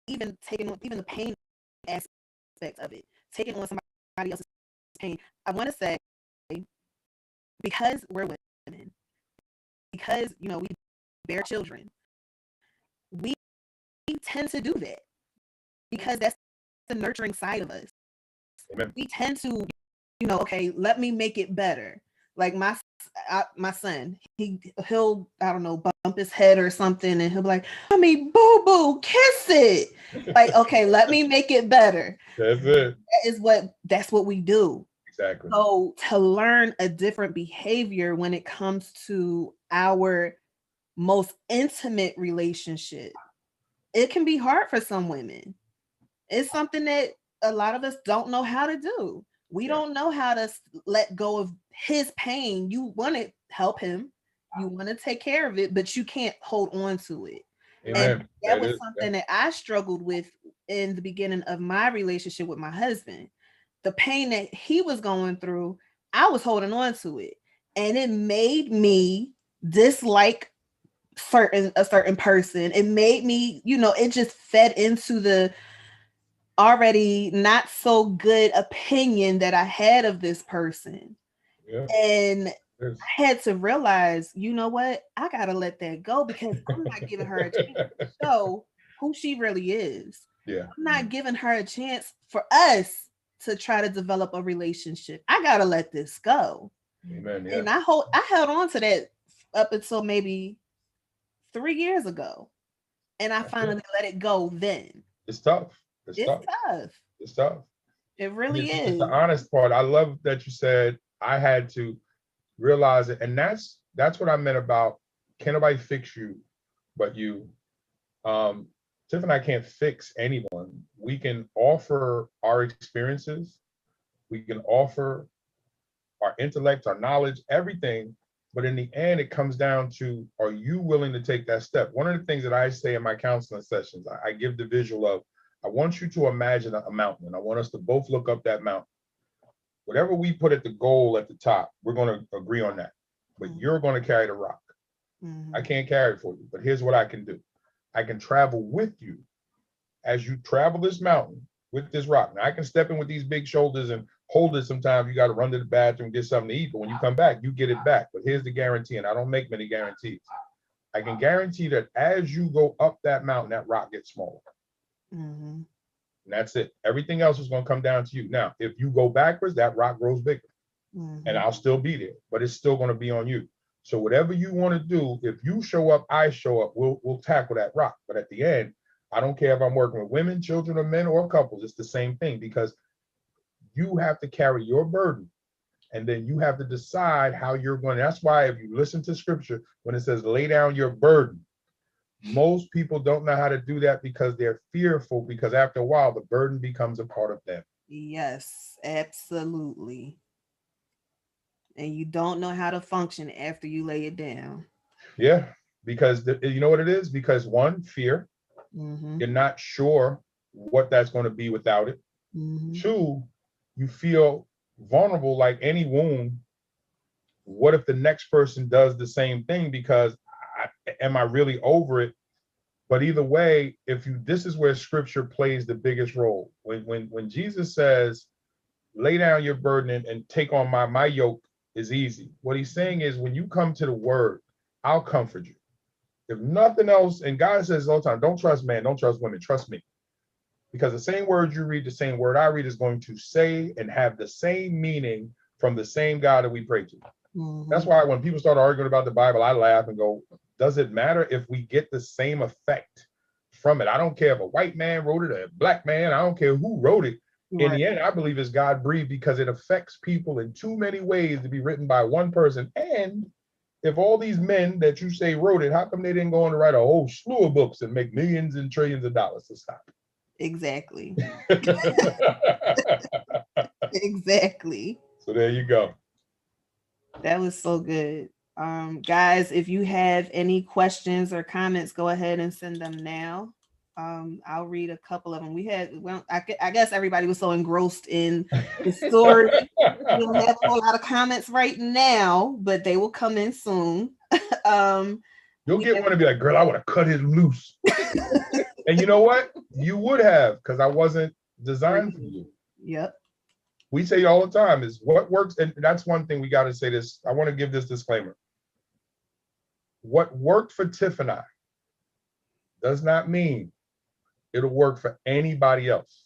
even the pain aspect of it, taking on somebody else's pain. I want to say, because we're women, because you know we bear children, we tend to do that because that's the nurturing side of us. Amen. We tend to, you know, okay, let me make it better. Like my son, he'll I don't know, bump his head or something, and he'll be like, "Mommy, boo boo, kiss it." Like, okay, let me make it better. That's it. That's what we do. Exactly. So to learn a different behavior when it comes to our most intimate relationship, it can be hard for some women. It's something that a lot of us don't know how to do. We don't know how to let go of his pain. You want to help him, you want to take care of it, but you can't hold on to it. Amen. And that was something that I struggled with in the beginning of my relationship with my husband. The pain that he was going through, I was holding on to it. And it made me dislike a certain person. It made me, you know, it just fed into the already not so good opinion that I had of this person. Yeah. And I had to realize, you know what? I gotta let that go because I'm not giving her a chance to show who she really is. Yeah. I'm not giving her a chance for us to try to develop a relationship. I gotta let this go. Amen. Yeah. And I held on to that up until maybe 3 years ago. And I finally let it go then. It's tough. It's tough. It's tough. It really is. It's the honest part. I love that you said I had to realize it. And that's what I meant about can't nobody fix you but you. Tiff and I can't fix anyone. We can offer our experiences. We can offer our intellect, our knowledge, everything. But in the end, it comes down to, are you willing to take that step? One of the things that I say in my counseling sessions, I give the visual of, I want you to imagine a mountain, and I want us to both look up that mountain. Whatever we put at the goal at the top, we're going to agree on that. But you're going to carry the rock. I can't carry it for you, but here's what I can do. I can travel with you as you travel this mountain with this rock. Now I can step in with these big shoulders and hold it. Sometimes you got to run to the bathroom, get something to eat, but when you come back, you get it back. But here's the guarantee, and I don't make many guarantees. I can guarantee that as you go up that mountain, that rock gets smaller. And that's it. Everything else is going to come down to you. Now, if you go backwards, that rock grows bigger. And I'll still be there, but it's still going to be on you. So whatever you want to do, if you show up, I show up, we'll tackle that rock. But at the end, I don't care if I'm working with women, children, or men, or couples. It's the same thing, because you have to carry your burden, and then you have to decide how you're going. That's why if you listen to scripture, when it says lay down your burden, most people don't know how to do that because they're fearful, because after a while, the burden becomes a part of them. Yes, absolutely. And you don't know how to function after you lay it down. Yeah, because you know what it is? Because one, fear. You're not sure what that's going to be without it. Two, you feel vulnerable like any wound. What if the next person does the same thing? Because am I really over it? But either way, this is where scripture plays the biggest role. When Jesus says, lay down your burden and take on my yoke is easy. What he's saying is, when you come to the word, I'll comfort you. If nothing else, and God says all the time, don't trust man, don't trust women, trust me. Because the same word you read, the same word I read is going to say and have the same meaning from the same God that we pray to. That's why when people start arguing about the Bible, I laugh and go, does it matter if we get the same effect from it? I don't care if a white man wrote it or a black man, I don't care who wrote it. In the end, I believe it's God breathed because it affects people in too many ways to be written by one person. And if all these men that you say wrote it, how come they didn't go on to write a whole slew of books and make millions and trillions of dollars to stop? Exactly. Exactly. So there you go. That was so good. Guys, if you have any questions or comments, go ahead and send them now. I'll read a couple of them. I guess everybody was so engrossed in the story. We don't have a whole lot of comments right now, but they will come in soon. You'll get one to be like, girl, I would have cut it loose. And you know what? You would have, because I wasn't designed for you. Yep. We say all the time is what works. And that's one thing we got to say this. I want to give this disclaimer. What worked for Tiff and I does not mean it'll work for anybody else.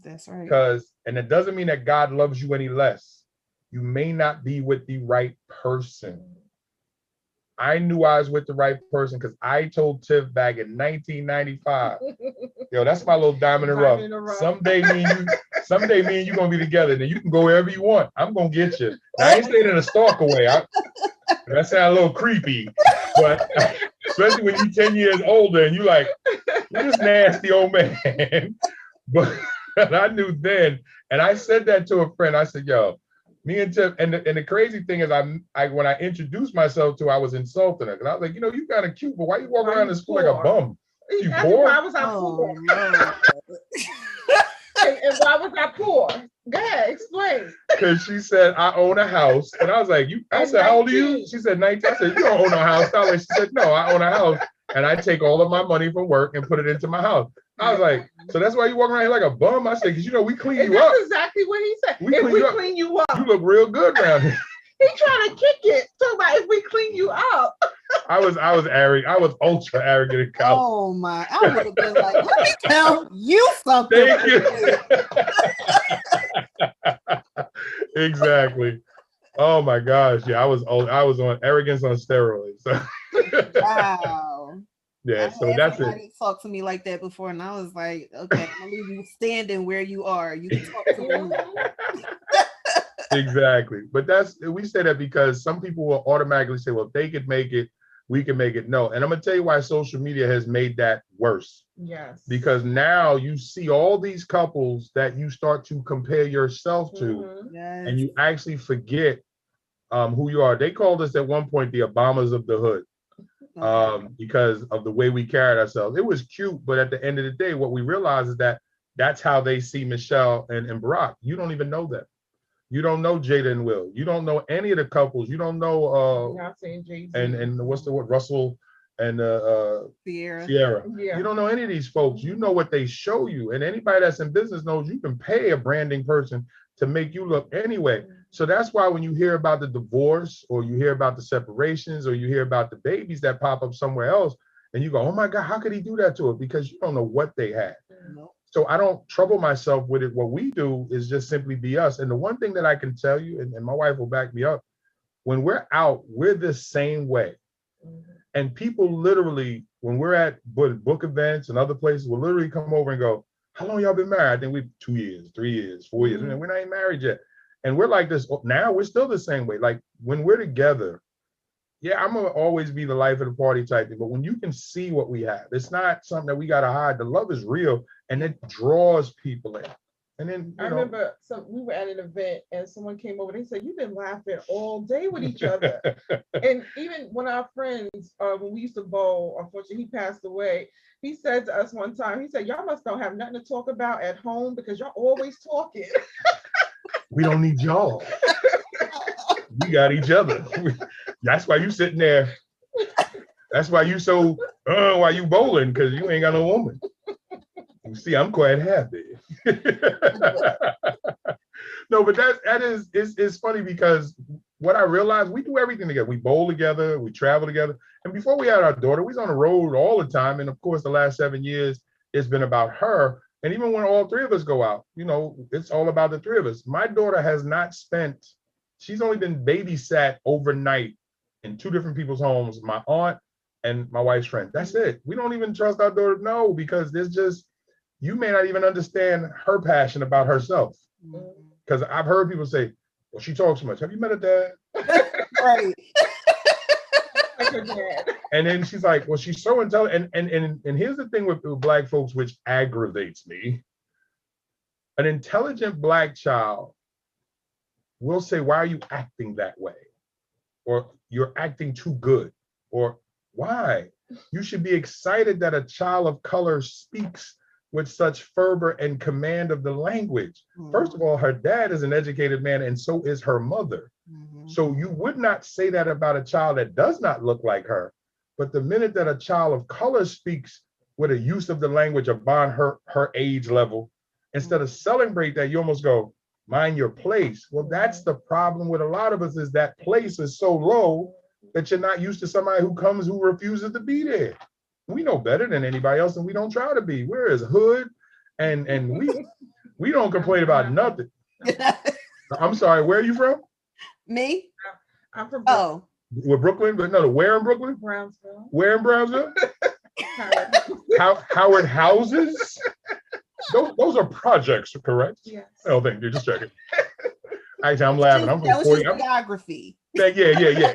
That's right. And it doesn't mean that God loves you any less. You may not be with the right person. I knew I was with the right person because I told Tiff back in 1995, yo, that's my little diamond in the rough. Someday me and you gonna be together. Then you can go wherever you want. I'm gonna get you. Now, I ain't staying in a stalker way. That sounds a little creepy, but especially when you're 10 years older and you like, this nasty old man. But I knew then, and I said that to a friend. I said, yo, me and Tiff, and the crazy thing is, I when I introduced myself to her, I was insulting her because I was like, you know, you kind of cute, but why you walk around the school like a bum? You poor? Why was I poor? And why was I poor? Go ahead, explain. Because she said I own a house, and I was like, you. I said, how old are you? She said 19. I said, you don't own a house. She said, no, I own a house, and I take all of my money from work and put it into my house. I was like, so that's why you walk around here like a bum? I said, because you know we clean you up. That's exactly what he said. If we clean you up, you look real good around here. He trying to kick it. Talk about if we clean you up. I was arrogant. I was ultra arrogant in college. Oh my! I would have been like, let me tell you something. Thank you. Exactly. Oh my gosh! Yeah, I was on arrogance on steroids. Wow. Yeah, so that's it. Talked to me like that before, and I was like, okay, I'm gonna leave you standing where you are. You can talk to me. Exactly. But we say that because some people will automatically say, well, if they could make it, we can make it. No. And I'm going to tell you why social media has made that worse. Yes. Because now you see all these couples that you start to compare yourself to, yes. and you actually forget who you are. They called us at one point the Obamas of the hood. Because of the way we carried ourselves. It was cute, but at the end of the day, what we realize is that that's how they see Michelle and Barack. You don't even know them. You don't know Jada and Will. You don't know any of the couples. You don't know and what's the word, Russell and Sierra. Yeah. You don't know any of these folks. You know what they show you. And anybody that's in business knows you can pay a branding person to make you look anyway. So that's why when you hear about the divorce or you hear about the separations or you hear about the babies that pop up somewhere else and you go, oh my God, how could he do that to her? Because you don't know what they had. Nope. So I don't trouble myself with it. What we do is just simply be us. And the one thing that I can tell you, and my wife will back me up, when we're out, we're the same way. And people literally, when we're at book events and other places, will literally come over and go, how long y'all been married? I think we've 2 years, 3 years, 4 years. And we're not even married yet. And we're like this now, we're still the same way. Like when we're together, yeah, I'm gonna always be the life of the party type thing. But when you can see what we have, it's not something that we gotta hide. The love is real and it draws people in. And then I remember we were at an event and someone came over. They said, you've been laughing all day with each other. And even one of our friends, when we used to bowl, unfortunately, he passed away. He said to us one time, he said, y'all must don't have nothing to talk about at home because y'all always talking. We don't need y'all. We got each other. That's why you sitting there. That's why you so, why you bowling? Because you ain't got no woman. You see, I'm quite happy. No, but that is, it's funny because what I realized, we do everything together. We bowl together, we travel together. And before we had our daughter, we was on the road all the time. And of course, the last 7 years, it's been about her. And even when all three of us go out, you know, it's all about the three of us. My daughter has not spent, she's only been babysat overnight in 2 different people's homes, my aunt and my wife's friend. That's it. We don't even trust our daughter, no, because there's just, you may not even understand her passion about herself. Because I've heard people say, well, she talks too much. Have you met her dad? Right. And then she's like, well, she's so intelligent. And here's the thing with Black folks, which aggravates me. An intelligent Black child will say, why are you acting that way? Or you're acting too good. Or why? You should be excited that a child of color speaks with such fervor and command of the language. First of all, her dad is an educated man, and so is her mother. So you would not say that about a child that does not look like her. But the minute that a child of color speaks with a use of the language upon her age level, instead of celebrate that, you almost go, mind your place. Well, that's the problem with a lot of us, is that place is so low that you're not used to somebody who comes who refuses to be there. We know better than anybody else, and we don't try to be. We're as hood, and we don't complain about nothing. I'm sorry, where are you from? Me? I'm from Brooklyn. With Brooklyn, but no, where in Brooklyn? Brownsville. Where in Brownsville? Howard houses? Those are projects, correct? Yes. I don't think you're just checking. Actually, I'm laughing. I'm from 40. Geography. Yeah.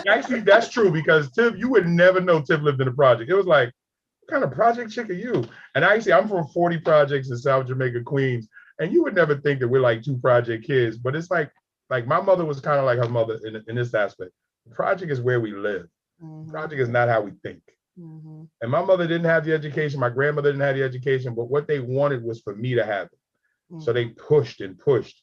Actually, that's true, because Tiff, you would never know Tiff lived in a project. It was like, what kind of project chick are you? And actually, I'm from 40 projects in South Jamaica, Queens, and you would never think that we're like 2 project kids. But it's like my mother was kind of like her mother in this aspect. The project is where we live. Project is not how we think. And my mother didn't have the education. My grandmother didn't have the education, but what they wanted was for me to have it. So they pushed and pushed.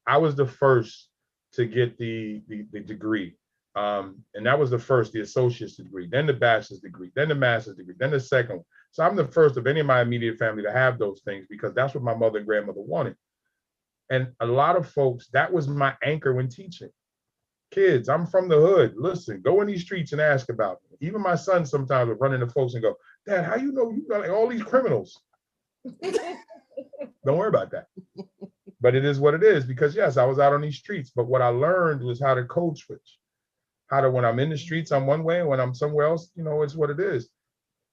I was the first to get the degree. And that was the first, the associate's degree, then the bachelor's degree, then the master's degree, then the second one. So I'm the first of any of my immediate family to have those things, because that's what my mother and grandmother wanted. And a lot of folks, that was my anchor when teaching. Kids, I'm from the hood. Listen, go in these streets and ask about me. Even my son sometimes would run into folks and go, Dad, how you know you got like all these criminals? Don't worry about that. But it is what it is, because yes, I was out on these streets, but what I learned was how to code switch. How to, when I'm in the streets, I'm one way, and when I'm somewhere else, you know, it's what it is.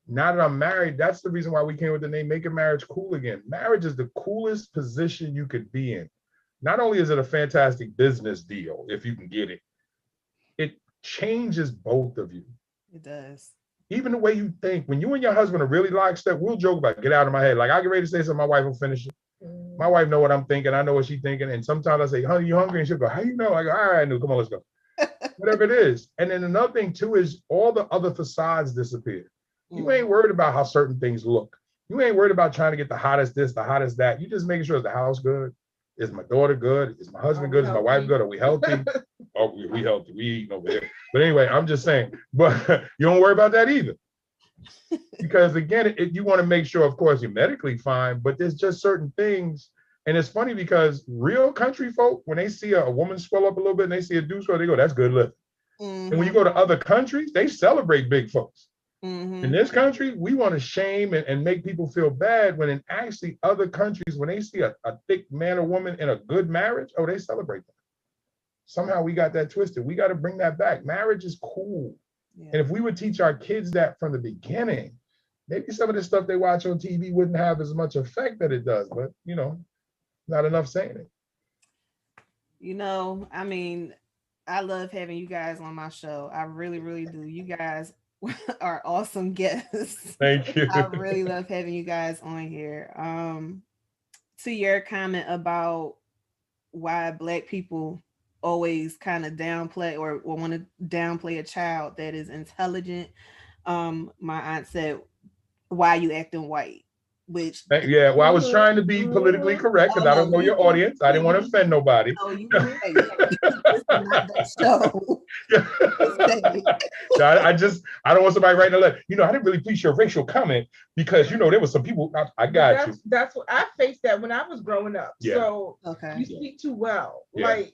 Now that I'm married, that's the reason why we came with the name Making Marriage Cool Again. Marriage is the coolest position you could be in. Not only is it a fantastic business deal, if you can get it, it changes both of you. It does. Even the way you think. When you and your husband are really lockstep, we'll joke about it. Get out of my head. Like I get ready to say something, my wife will finish it. My wife know what I'm thinking. I know what she's thinking. And sometimes I say, honey, you hungry? And she'll go, how you know? I go, all right, I knew. Come on, let's go. Whatever it is. And then another thing too is all the other facades disappear. You ain't worried about how certain things look. You ain't worried about trying to get the hottest this, the hottest that. You just making sure is the house good? Is my daughter good? Is my husband good? Is my wife good? Are we healthy? Oh, we healthy. We eating over here. But anyway, I'm just saying. But you don't worry about that either. Because again, you want to make sure, of course, you're medically fine, but there's just certain things. And it's funny because real country folk, when they see a woman swell up a little bit and they see a dude swell, they go, that's good living. And when you go to other countries, they celebrate big folks. In this country, we want to shame and make people feel bad, when in actually other countries, when they see a thick man or woman in a good marriage, oh, they celebrate them. Somehow we got that twisted. We got to bring that back. Marriage is cool. Yeah. And if we would teach our kids that from the beginning, maybe some of the stuff they watch on TV wouldn't have as much effect that it does, but you know, not enough saying it. You know, I mean, I love having you guys on my show. I really, really do. You guys are awesome guests. Thank you. I really love having you guys on here. To your comment about why Black people always kind of downplay or want to downplay a child that is intelligent. My aunt said, why are you acting white? Which yeah, well, I was trying to be politically correct because I don't know your audience. I didn't want to offend nobody. No, you can say this is not that show. I don't want somebody writing a letter. You know, I didn't really appreciate your racial comment because you know there was some people. I got you. That's what I faced that when I was growing up. Yeah. So you speak too well. Yeah. Like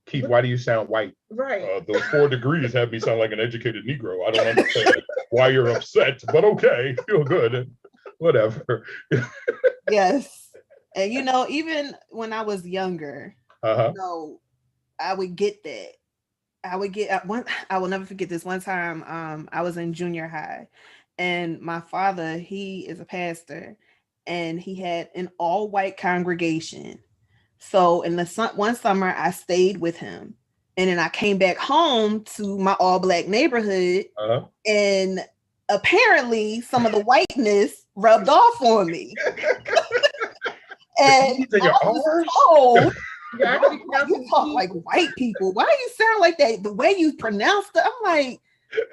Keith, why do you sound white? Right. Those 4 degrees have me sound like an educated Negro. I don't understand why you're upset, but okay, feel good. Whatever. Yes. And even when I was younger, Uh-huh. I would get that. I would get one. I will never forget this one time. I was in junior high, and my father, he is a pastor, and he had an all white congregation. So in one summer, I stayed with him, and then I came back home to my all black neighborhood, Uh-huh. and apparently some of the whiteness rubbed off on me, The and E's and I your was R's? told, You actually pronounce you talk like white people. Why do you sound like that? The way you pronounce it, I'm like,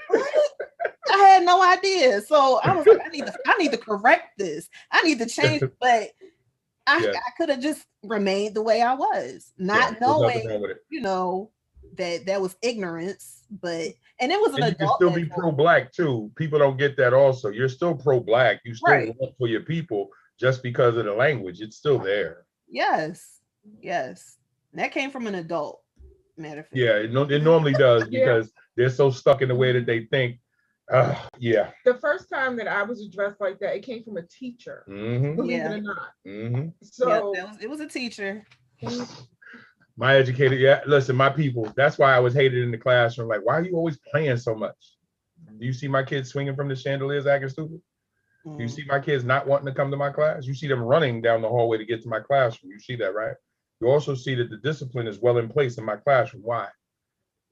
what? I had no idea. So I was like, I need to correct this. I need to change. But Yeah. I could have just remained the way I was, Yeah. not There's nothing wrong knowing, with it. that was ignorance. And it was an And you can adult still that be told me. pro-black too. People don't get that also. You're still pro-black. You still Right. want for your people just because of the language. It's still there. Yes. Yes. And that came from an adult, matter of fact. Yeah, it normally does Yeah. because they're so stuck in the way that they think. Yeah. The first time that I was addressed like that, it came from a teacher, Mm-hmm. believe it Yeah. or not. Mm-hmm. Yeah. So It was a teacher. My educator, yeah, listen, my people, that's why I was hated in the classroom. Like, why are you always playing so much? Do you see my kids swinging from the chandeliers acting stupid? Do you see my kids not wanting to come to my class? You see them running down the hallway to get to my classroom. You see that, right? You also see that the discipline is well in place in my classroom. Why?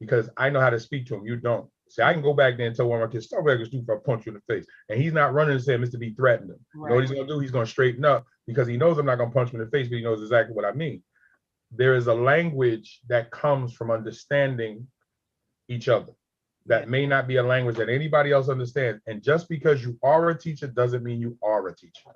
Because I know how to speak to them. You don't. See, I can go back there and tell one of my kids, stop acting stupid, I'll punch you in the face. And he's not running and saying, Mr. B threatened him. You know what he's going to do? He's going to straighten up because he knows I'm not going to punch him in the face, but he knows exactly what I mean. There is a language that comes from understanding each other that may not be a language that anybody else understands. And just because you are a teacher doesn't mean you are a teacher.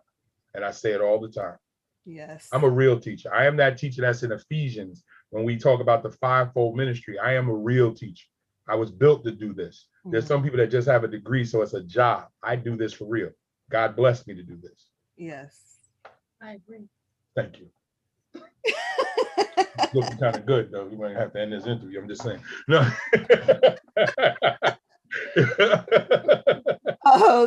And I say it all the time. Yes. I'm a real teacher. I am that teacher that's in Ephesians when we talk about the fivefold ministry. I am a real teacher. I was built to do this. There's some people that just have a degree, so it's a job. I do this for real. God blessed me to do this. Yes. I agree. Thank you. Looking kind of good though. We might have to end this interview. I'm just saying. No.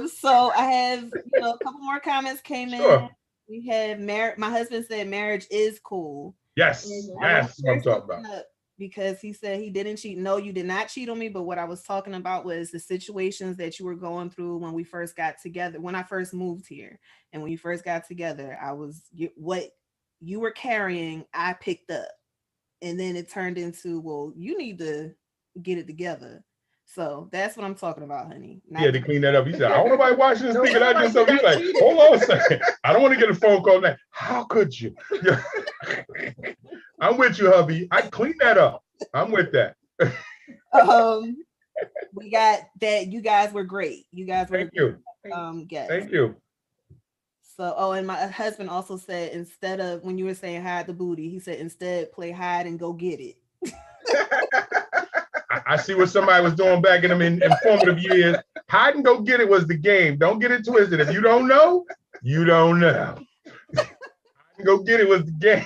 So I have a couple more comments came in. We have my husband said marriage is cool. Yes, that's what I'm talking about. Because he said he didn't cheat. No, you did not cheat on me. But what I was talking about was the situations that you were going through when we first got together, when I first moved here, and when you first got together. What you were carrying, I picked up, and then it turned into, well, you need to get it together. So that's what I'm talking about, honey. Yeah, to clean that up. He said, I don't know nobody watching this thing, and I just be like, hold on a second. I don't want to get a phone call now. How could you? Yeah. I'm with you, hubby. I clean that up. I'm with that. We got that. You guys were great. You guys were Thank you. Yes. Thank you. So, and my husband also said, instead of, when you were saying hide the booty, he said, instead play hide and go get it. I see what somebody was doing back in them informative years. Hide and go get it was the game. Don't get it twisted. If you don't know, you don't know. Hide and go get it was the game.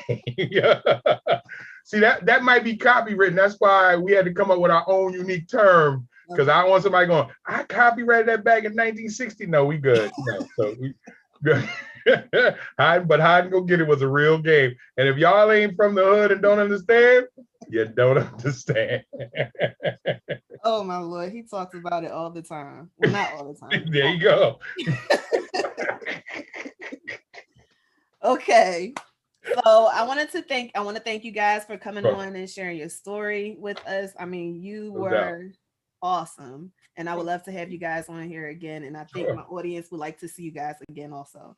See, that might be copywritten. That's why we had to come up with our own unique term. Because I don't want somebody going, I copyrighted that back in 1960. No, we good. No, so we good. But hide and go get it was a real game. And if y'all ain't from the hood and don't understand, you don't understand. Oh my Lord, he talks about it all the time. Well, not all the time. There you go. Okay. So I want to thank you guys for coming on and sharing your story with us. I mean, you were awesome. And I would love to have you guys on here again. And I think my audience would like to see you guys again also.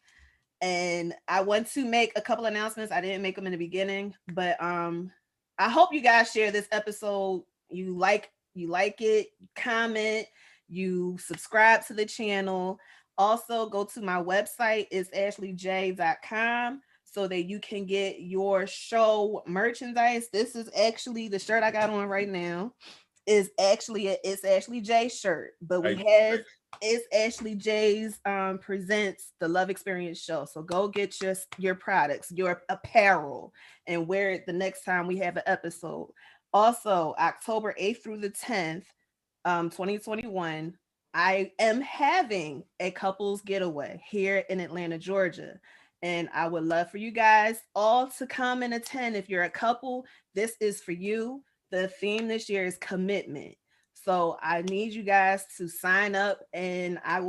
And I want to make a couple announcements. I didn't make them in the beginning, but I hope you guys share this episode. You like it, comment, you subscribe to the channel. Also go to my website, it's ashleyj.com, so that you can get your show merchandise. This is actually the shirt I got on right now. It's Ashley J shirt, but it's Ashley J's presents the Love Experience show. So go get your products, your apparel, and wear it the next time we have an episode. Also, October 8th through the 10th, 2021, I am having a couples getaway here in Atlanta, Georgia. And I would love for you guys all to come and attend. If you're a couple, this is for you. The theme this year is commitment. So I need you guys to sign up, and I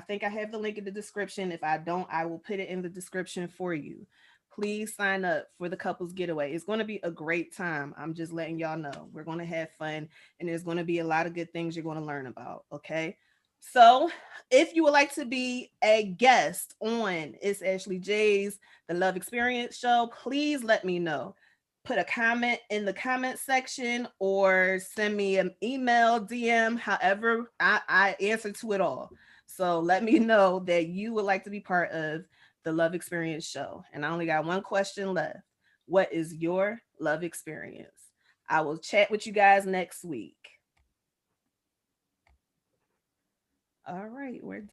think I have the link in the description. If I don't, I will put it in the description for you. Please sign up for the couples getaway. It's going to be a great time. I'm just letting y'all know. We're going to have fun, and there's going to be a lot of good things you're going to learn about. Okay. So, if you would like to be a guest on It's Ashley J's The Love Experience Show, please let me know. Put a comment in the comment section or send me an email, DM, however, I answer to it all. So let me know that you would like to be part of the Love Experience Show. And I only got one question left. What is your love experience? I will chat with you guys next week. All right, we're